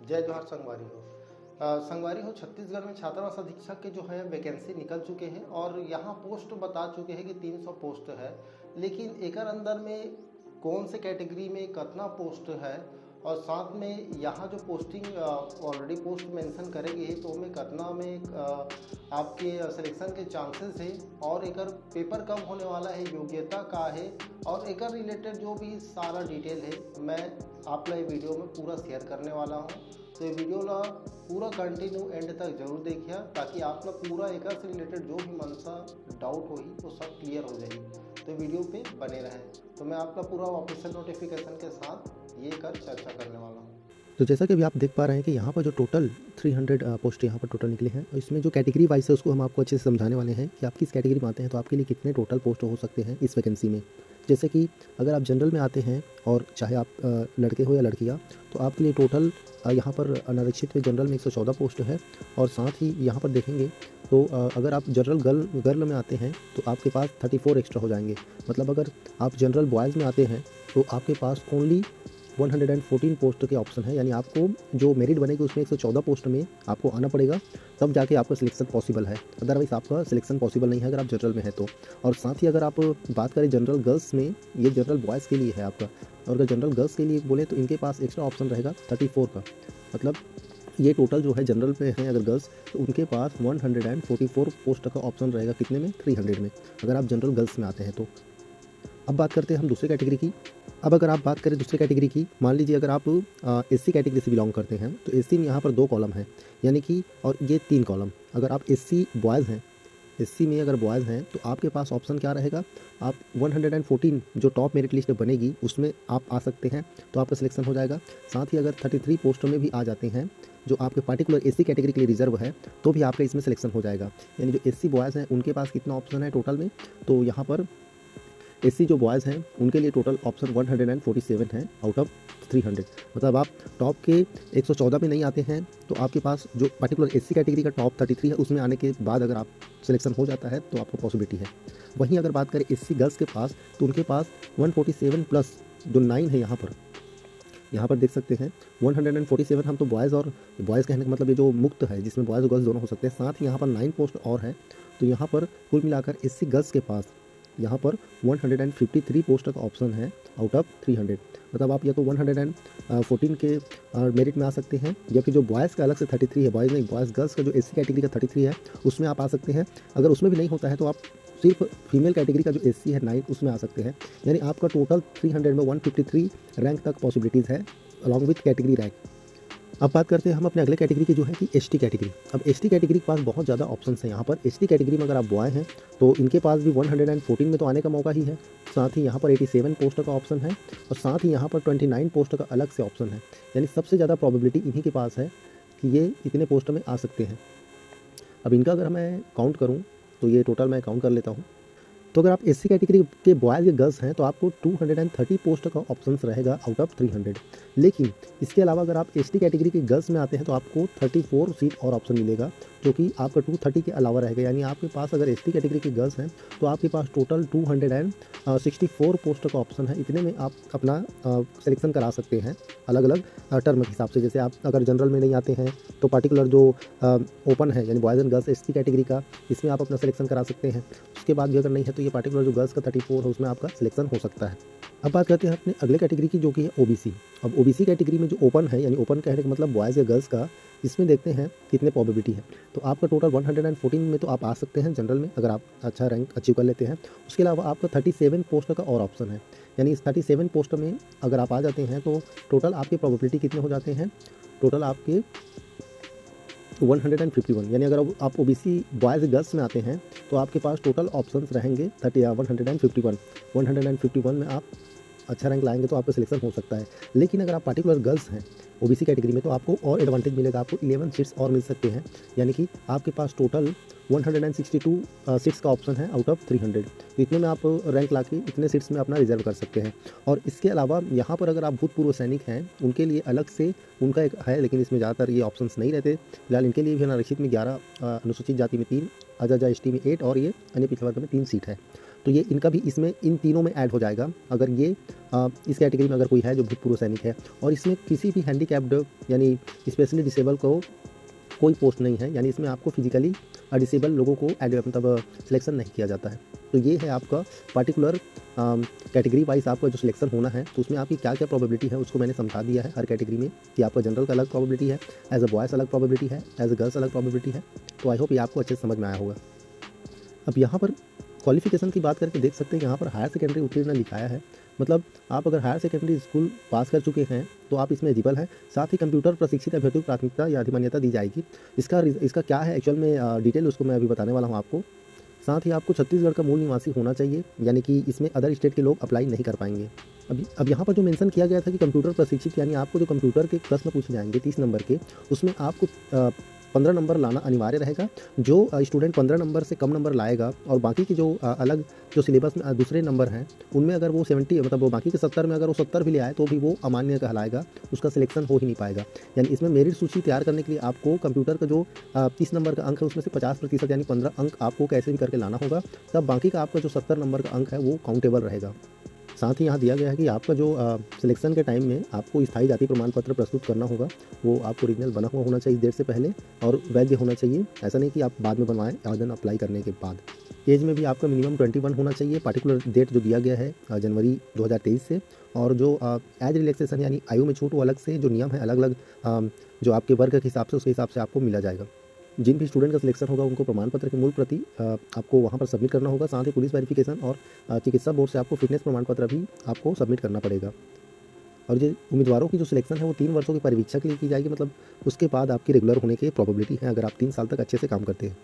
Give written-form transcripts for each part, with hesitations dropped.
जय जोहार संगवारी हो। संगवारी हो, छत्तीसगढ़ में छात्रावास अधीक्षक के जो है वैकेंसी निकल चुके हैं और यहाँ पोस्ट बता चुके हैं कि 300 पोस्ट है। लेकिन एकर अंदर में कौन से कैटेगरी में कितना पोस्ट है और साथ में यहाँ जो पोस्टिंग ऑलरेडी पोस्ट मेंशन करेगी तो में कितना में आपके सिलेक्शन के चांसेस है और एकर पेपर कब होने वाला है, योग्यता का है और एकर रिलेटेड जो भी सारा डिटेल है मैं आप ला वीडियो में पूरा शेयर करने वाला हूँ। तो ये वीडियो ला पूरा कंटिन्यू एंड तक जरूर देखिए ताकि आप लोग पूरा एक से रिलेटेड जो भी मन सा डाउट होगी वो सब क्लियर हो जाएगी। तो वीडियो पे बने रहें। तो मैं आपका पूरा ऑफिशियल नोटिफिकेशन के साथ ये कर चर्चा करने वाला हूँ। तो जैसा कि अभी आप देख पा रहे हैं कि यहाँ पर जो टोटल 300 पोस्ट यहाँ पर टोटल निकले हैं, इसमें जो कैटेगरी वाइज है उसको हम आपको अच्छे से समझाने वाले हैं कि आप किस कैटेगरी में आते हैं तो आपके लिए कितने टोटल पोस्ट हो सकते हैं इस वैकेंसी में। जैसे कि अगर आप जनरल में आते हैं और चाहे आप लड़के हो या लड़कियाँ, तो आपके लिए टोटल यहाँ पर अनारक्षित में जनरल में 114 पोस्ट है। और साथ ही यहाँ पर देखेंगे तो अगर आप जनरल गर्ल में आते हैं तो आपके पास 34 एक्स्ट्रा हो जाएंगे। मतलब अगर आप जनरल बॉयज़ में आते हैं तो आपके पास ओनली 114 पोस्ट के ऑप्शन है, यानी आपको जो मेरिट बनेगी उसमें 114 पोस्ट में आपको आना पड़ेगा, तब जाके आपका सिलेक्शन पॉसिबल है। अदरवाइज आपका सिलेक्शन पॉसिबल नहीं है अगर आप जनरल में है तो। और साथ ही अगर आप बात करें जनरल गर्ल्स में, ये जनरल बॉयज़ के लिए है आपका। और अगर जनरल गर्ल्स के लिए बोले तो इनके पास एक्स्ट्रा ऑप्शन रहेगा 34 का। मतलब ये टोटल जो है जनरल पे हैं अगर गर्ल्स तो उनके पास 144 पोस्ट का ऑप्शन रहेगा, कितने में, 300 में, अगर आप जनरल गर्ल्स में आते हैं तो। अब बात करते हैं हम दूसरी कैटेगरी की। अब अगर आप बात करें दूसरी कैटेगरी की, मान लीजिए अगर आप एससी कैटेगरी से बिलोंग करते हैं तो एससी में यहाँ पर 2 कॉलम हैं, यानी कि और ये 3 कॉलम। अगर आप एससी बॉयज़ हैं, एससी में अगर बॉयज़ हैं तो आपके पास ऑप्शन क्या रहेगा, आप 114 जो टॉप मेरिट लिस्ट बनेगी उसमें आप आ सकते हैं तो आपका सिलेक्शन हो जाएगा। साथ ही अगर 33 पोस्ट में भी आ जाते हैं जो आपके पार्टिकुलर एससी कैटेगरी के लिए रिजर्व है तो भी आपका इसमें सिलेक्शन हो जाएगा। यानी जो एससी बॉयज़ हैं उनके पास कितना ऑप्शन है टोटल में, तो यहाँ पर एससी जो बॉयज़ हैं उनके लिए टोटल ऑप्शन 147 है आउट ऑफ 300। मतलब आप टॉप के 114 में नहीं आते हैं तो आपके पास जो पर्टिकुलर एससी कैटेगरी का टॉप 33 है उसमें आने के बाद अगर आप सिलेक्शन हो जाता है तो आपको पॉसिबिलिटी है। वहीं अगर बात करें एससी गर्ल्स के पास तो उनके पास 147 प्लस जो 9 है, यहाँ पर देख सकते हैं 147। हम तो बॉयज़ और बॉयज़ कहने का मतलब ये जो मुक्त है जिसमें बॉयज़ और गर्ल्स दोनों हो सकते हैं। साथ ही यहाँ पर 9 पोस्ट और है, तो यहाँ पर कुल मिलाकर एससी गर्ल्स के पास यहाँ पर 153 पोस्ट का ऑप्शन है आउट ऑफ 300। मतलब आप या तो 114 के मेरिट में आ सकते हैं, या फिर जो बॉयज़ का अलग से 33 है, बॉयज़ नहीं बॉयज़ गर्ल्स का जो एससी कैटेगरी का 33 है उसमें आप आ सकते हैं। अगर उसमें भी नहीं होता है तो आप सिर्फ फीमेल कैटेगरी का जो एससी है 9 उसमें आ सकते हैं। यानी आपका टोटल 300 में 153 रैंक तक पॉसिबिलिटीज़ है अलॉन्ग विथ कैटेगरी रैंक। अब बात करते हैं हम अपने अगले कैटेगरी की जो है कि एसटी कैटेगरी। अब एसटी कैटेगरी के पास बहुत ज़्यादा ऑप्शंस हैं। यहाँ पर एसटी कैटेगरी में अगर आप बॉय हैं तो इनके पास भी 114 में तो आने का मौका ही है। साथ ही यहाँ पर 87 पोस्ट का ऑप्शन है और साथ ही यहाँ पर 29 पोस्ट का अलग से ऑप्शन है। यानी सबसे ज़्यादा प्रोबेबिलिटी इन्हीं के पास है कि ये इतने पोस्ट में आ सकते हैं। अब इनका अगर मैं काउंट करूँ तो ये टोटल मैं काउंट कर लेता हूँ। तो अगर आप एससी कैटेगरी के बॉयज़ या गर्ल्स हैं तो आपको 230 पोस्ट का ऑप्शंस रहेगा आउट ऑफ 300। लेकिन इसके अलावा अगर आप एसटी कैटेगरी के गर्ल्स में आते हैं तो आपको 34 सीट और ऑप्शन मिलेगा जो कि आपका 230 के अलावा रहेगा। यानी आपके पास अगर एसटी कैटेगरी के गर्ल्स हैं तो आपके पास टोटल 264 पोस्ट का ऑप्शन है। इतने में आप अपना सिलेक्शन करा सकते हैं अलग अलग टर्म के हिसाब से। जैसे आप अगर जनरल में नहीं आते हैं तो पार्टिकुलर जो ओपन है यानी boys and girls ST category का, इसमें आप अपना सिलेक्शन करा सकते हैं। उसके बाद भी अगर नहीं है तो ये पार्टिकुलर जो गर्ल्स का 34 है उसमें आपका सिलेक्शन हो सकता है। अब बात करते हैं अपने अगले कैटेगरी की जो कि है ओबीसी। अब ओबीसी कैटेगरी में जो ओपन है, यानी ओपन कहने का मतलब बॉयज़ या गर्ल्स का, इसमें देखते हैं कितने प्रोबेबिलिटी है। तो आपका टोटल 114 में तो आप आ सकते हैं जनरल में अगर आप अच्छा रैंक अचीव कर लेते हैं। उसके अलावा आपका 37 पोस्ट का और ऑप्शन है। यानी इस 37 पोस्ट में अगर आप आ जाते हैं तो टोटल आपकी प्रोबेबिलिटी कितने हो जाते हैं, टोटल आपके 151। यानी अगर आप ओबीसी बॉयज़ गर्ल्स में आते हैं तो आपके पास टोटल ऑप्शंस रहेंगे 151 में आप अच्छा रैंक लाएंगे तो आपका सिलेक्शन हो सकता है। लेकिन अगर आप पार्टिकुलर गर्ल्स हैं ओबीसी कैटेगरी में तो आपको और एडवांटेज मिलेगा, आपको 11 सीट्स और मिल सकते हैं। यानी कि आपके पास टोटल 162 सीट्स का ऑप्शन है आउट ऑफ 300। तो इतने में आप रैंक ला के इतने सीट्स में अपना रिजर्व कर सकते हैं। और इसके अलावा यहाँ पर अगर आप भूतपूर्व सैनिक हैं उनके लिए अलग से उनका एक है, लेकिन इसमें ज़्यादातर ये ऑप्शंस नहीं रहते। फिलहाल इनके लिए भी अनारक्षित में 11, अनुसूचित जाति में 3, अजजा एसटी में 8 और ये अन्य पिछड़ा वर्ग में 3 सीट है। तो ये इनका भी इसमें इन तीनों में ऐड हो जाएगा अगर ये इस कैटेगरी में अगर कोई है जो भूतपूर्व सैनिक है। और इसमें किसी भी हैंडीकैप्ड यानी स्पेशली डिसेबल को कोई पोस्ट नहीं है, यानी इसमें आपको फिजिकली डिसेबल लोगों को मतलब सिलेक्शन नहीं किया जाता है। तो ये है आपका पर्टिकुलर कैटेगरी वाइज आपका जो सिलेक्शन होना है, तो उसमें आपकी क्या क्या प्रोबेबिलिटी है उसको मैंने समझा दिया है हर कैटेगरी में कि आपका जनरल का अलग प्रोबेबिलिटी है, एज अ बॉयज़ अलग प्रोबेबिलिटी है, एज अ गर्ल्स अलग प्रोबेबिलिटी है। तो आई होप ये आपको अच्छे से समझ में आया होगा। अब यहाँ पर क्वालिफिकेशन की बात करके देख सकते हैं, यहाँ पर हायर सेकेंडरी उत्तीर्ण लिखाया है, मतलब आप अगर हायर सेकेंडरी स्कूल पास कर चुके हैं तो आप इसमें एलिजिबल हैं। साथ ही कंप्यूटर प्रशिक्षित अभ्यर्थियों को प्राथमिकता या अधिमान्यता दी जाएगी। इसका क्या है एक्चुअल में डिटेल उसको मैं अभी बताने वाला हूँ आपको। साथ ही आपको छत्तीसगढ़ का मूल निवासी होना चाहिए, यानी कि इसमें अदर स्टेट के लोग अप्लाई नहीं कर पाएंगे। अब यहाँ पर जो मेंशन किया गया था कि कंप्यूटर प्रशिक्षित, यानी आपको जो कंप्यूटर के प्रश्न पूछे जाएंगे 30 नंबर के, उसमें आपको 15 नंबर लाना अनिवार्य रहेगा। जो स्टूडेंट 15 नंबर से कम नंबर लाएगा और बाकी के जो अलग जो सिलेबस में दूसरे नंबर हैं उनमें अगर वो 70 मतलब वो बाकी के 70 में अगर वो 70 भी ले आए तो भी वो अमान्य कहलाएगा, उसका सिलेक्शन हो ही नहीं पाएगा। यानी इसमें मेरिट सूची तैयार करने के लिए आपको कंप्यूटर का जो 30 नंबर का अंक है उसमें से 50% यानी 15 अंक आपको कैसे भी करके लाना होगा, तब बाकी का आपका जो 70 नंबर का अंक है वो काउंटेबल रहेगा। साथ ही यहाँ दिया गया है कि आपका जो सिलेक्शन के टाइम में आपको स्थायी जाति प्रमाण पत्र प्रस्तुत करना होगा, वो आपको ओरिजिनल बना हुआ होना चाहिए डेट से पहले और वैध होना चाहिए। ऐसा नहीं कि आप बाद में बनवाएं आवेदन अप्लाई करने के बाद। एज में भी आपका मिनिमम 21 होना चाहिए। पार्टिकुलर डेट जो दिया गया है जनवरी 2023 से, और जो एज रिलैक्सेशन यानी आयु में छूट वो अलग से जो नियम है अलग अलग जो आपके वर्ग के हिसाब से उसके हिसाब से आपको मिला जाएगा। जिन भी स्टूडेंट का सिलेक्शन होगा उनको प्रमाण पत्र की मूल प्रति आपको वहाँ पर सबमिट करना होगा। साथ ही पुलिस वेरिफिकेशन और चिकित्सा बोर्ड से आपको फिटनेस प्रमाण पत्र भी आपको सबमिट करना पड़ेगा। और जो उम्मीदवारों की जो सिलेक्शन है वो 3 वर्षों की परीक्षा के लिए की जाएगी, मतलब उसके बाद आपकी रेगुलर होने की प्रोबेबिलिटी है अगर आप 3 साल तक अच्छे से काम करते हैं।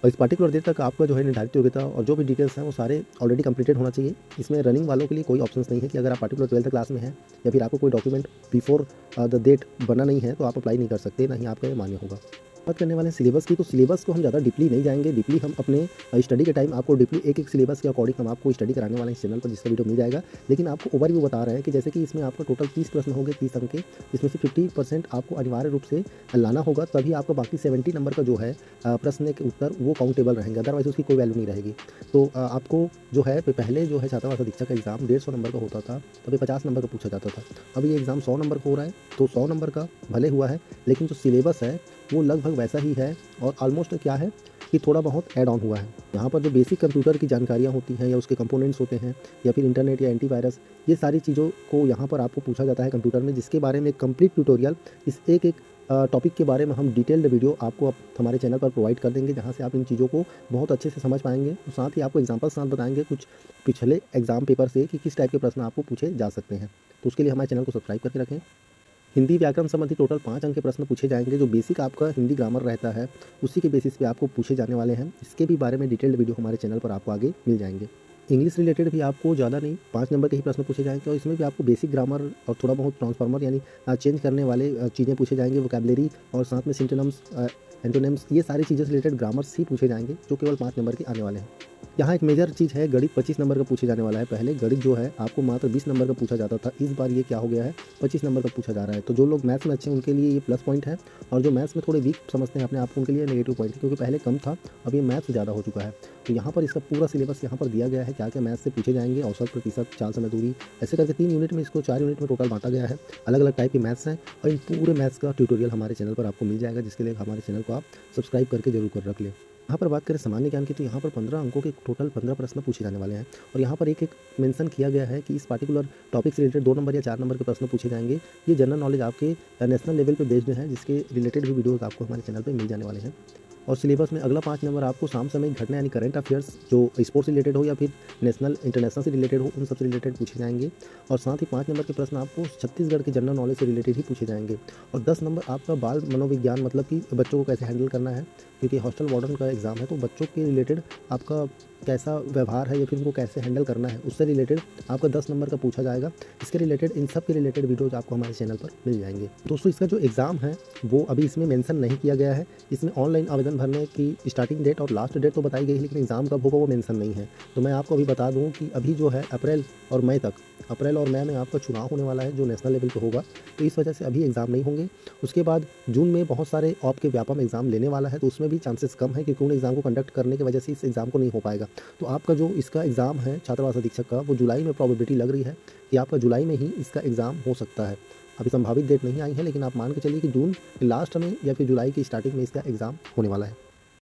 और इस पर्टिकुलर डेट तक आपका जो है निर्धारित योग्यता और जो भी डिटेल्स हैं वो सारे ऑलरेडी कंप्लीटेड होना चाहिए। इसमें रनिंग वालों के लिए कोई ऑप्शन नहीं है कि अगर आप पार्टिकुलर 12th क्लास में हैं या फिर आपको कोई डॉक्यूमेंट बिफोर द डेट बना नहीं है तो आप अप्लाई नहीं कर सकते, ना ही आपका ये मान्य होगा। बात करने वाले हैं सिलेबस की, तो सिलेबस को हम ज़्यादा डीपली नहीं जाएंगे। डीपली हम अपने स्टडी के टाइम आपको डीपली एक सिलेबस के अकॉर्डिंग हम आपको स्टडी कराने वाले हैं इस चैनल पर, जिसका वीडियो मिल जाएगा। लेकिन आपको ओवरव्यू बता रहे हैं कि जैसे कि इसमें आपका टोटल 30 प्रश्न होंगे 30 अंक के, जिसमें से 50% आपको अनिवार्य रूप से लाना होगा, तभी आपका बाकी 70 नंबर का जो है प्रश्न के उत्तर वो काउंटेबल रहेंगे, अदरवाइज उसकी कोई वैल्यू नहीं रहेगी। तो आपको जो है पहले जो है छात्रावास अधीक्षक का एग्जाम 150 नंबर का होता था, तभी 50 नंबर का पूछा जाता था। अब ये एग्ज़ाम 100 नंबर का हो रहा है, तो 100 नंबर का भले हुआ है लेकिन जो सिलेबस है वो लगभग वैसा ही है और ऑलमोस्ट क्या है कि थोड़ा बहुत ऐड ऑन हुआ है। यहाँ पर जो बेसिक कंप्यूटर की जानकारियाँ होती हैं या उसके कंपोनेंट्स होते हैं या फिर इंटरनेट या एंटीवायरस, ये सारी चीज़ों को यहाँ पर आपको पूछा जाता है कंप्यूटर में, जिसके बारे में कंप्लीट ट्यूटोरियल इस एक टॉपिक के बारे में हम डिटेल्ड वीडियो आपको हमारे चैनल पर प्रोवाइड कर देंगे, जहाँ से आप इन चीज़ों को बहुत अच्छे से समझ पाएंगे। तो साथ ही आपको एग्जाम्पल साथ बताएंगे कुछ पिछले एग्जाम पेपर से कि किस टाइप के प्रश्न आपको पूछे जा सकते हैं। तो उसके लिए हमारे चैनल को सब्सक्राइब करके रखें। हिंदी व्याकरण संबंधी टोटल 5 अंक के प्रश्न पूछे जाएंगे। जो बेसिक आपका हिंदी ग्रामर रहता है उसी के बेसिस पे आपको पूछे जाने वाले हैं। इसके भी बारे में डिटेल्ड वीडियो हमारे चैनल पर आपको आगे मिल जाएंगे। इंग्लिश रिलेटेड भी आपको ज़्यादा नहीं 5 नंबर के ही प्रश्न पूछे जाएंगे और इसमें भी आपको बेसिक ग्रामर और थोड़ा बहुत ट्रांसफार्मर यानी चेंज करने वाले चीज़ें पूछे जाएंगे, वोकैबुलरी और साथ में सिंटोनिम्स एंटोनिम्स, ये सारी चीज़ें से रिलेटेड ग्रामर्स ही पूछे जाएंगे जो केवल 5 नंबर के आने वाले हैं। यहाँ एक मेजर चीज़ है, गणित 25 नंबर का पूछे जाने वाला है। पहले गणित जो है आपको मात्र 20 नंबर का पूछा जाता था, इस बार ये क्या हो गया है 25 नंबर का पूछा जा रहा है। तो जो लोग मैथ्स में अच्छे हैं उनके लिए ये प्लस पॉइंट है, और जो मैथ्स में थोड़े वीक समझते हैं अपने आप को उनके लिए नेगेटिव पॉइंट है, क्योंकि पहले कम था अब ये मैथ्स ज़्यादा हो चुका है। तो यहाँ पर इसका पूरा सिलेबस यहाँ पर दिया गया है, क्या क्या मैथ्स से पूछे जाएंगे, औसत, प्रतिशत, चाल, समय, दूरी, ऐसे करके 3 यूनिट में इसको 4 यूनिट में टोटल बांटा गया है। अलग अलग टाइप के मैथ्स हैं और इन पूरे मैथ्स का ट्यूटोरियल हमारे चैनल पर आपको मिल जाएगा, जिसके लिए हमारे चैनल को आप सब्सक्राइब करके जरूर कर रख लें। यहाँ पर बात करें सामान्य ज्ञान की, तो यहाँ पर 15 अंकों के टोटल 15 प्रश्न पूछे जाने वाले हैं और यहाँ पर एक मेंशन किया गया है कि इस पार्टिकुलर टॉपिक से रिलेटेड 2 नंबर या 4 नंबर के प्रश्न पूछे जाएंगे। ये जनरल नॉलेज आपके नेशनल लेवल पे बेस्ड है, जिसके रिलेटेड भी वीडियोस आपको हमारे चैनल पे मिल जाने वाले हैं। और सिलेबस में अगला 5 नंबर आपको समसामयिक घटना यानी करंट अफेयर्स जो स्पोर्ट्स से रिलेटेड हो या फिर नेशनल इंटरनेशनल से रिलेटेड हो, उन सबसे रिलेटेड पूछे जाएंगे। और साथ ही 5 नंबर के प्रश्न आपको छत्तीसगढ़ के जनरल नॉलेज से रिलेटेड ही पूछे जाएंगे। और 10 नंबर आपका बाल मनोविज्ञान, मतलब कि बच्चों को कैसे हैंडल करना है, क्योंकि हॉस्टल वार्डन का एग्जाम है, तो बच्चों के रिलेटेड आपका कैसा व्यवहार है या फिर उनको कैसे हैंडल करना है, उससे रिलेटेड आपका 10 नंबर का पूछा जाएगा। इसके रिलेटेड इन सब के रिलेटेड वीडियोज आपको हमारे चैनल पर मिल जाएंगे। दोस्तों, इसका जो एग्ज़ाम है वो अभी इसमें मेंशन नहीं किया गया है। इसमें ऑनलाइन आवेदन भरने की स्टार्टिंग डेट और लास्ट डेट तो बताई गई है, लेकिन एग्ज़ाम कब होगा वो मेंशन नहीं है। तो मैं आपको अभी बता दूँ कि अभी जो है अप्रैल और मई में आपका चुनाव होने वाला है जो नेशनल लेवल पे होगा, तो इस वजह से अभी एग्ज़ाम नहीं होंगे। उसके बाद जून में बहुत सारे ऑप के व्यापम एग्ज़ाम लेने वाला है, तो उसमें भी चांसेस कम है, क्योंकि उन एग्ज़ाम को कंडक्ट करने की वजह से इस एग्ज़ाम को नहीं हो पाएगा। तो आपका जो इसका एग्ज़ाम है छात्रावास अधीक्षक का, वो जुलाई में प्रोबेबिलिटी लग रही है कि आपका जुलाई में ही इसका एग्ज़ाम हो सकता है। अभी संभावित डेट नहीं आई है, लेकिन आप मान के चलिए कि जून के लास्ट में या फिर जुलाई की स्टार्टिंग में इसका एग्ज़ाम होने वाला है।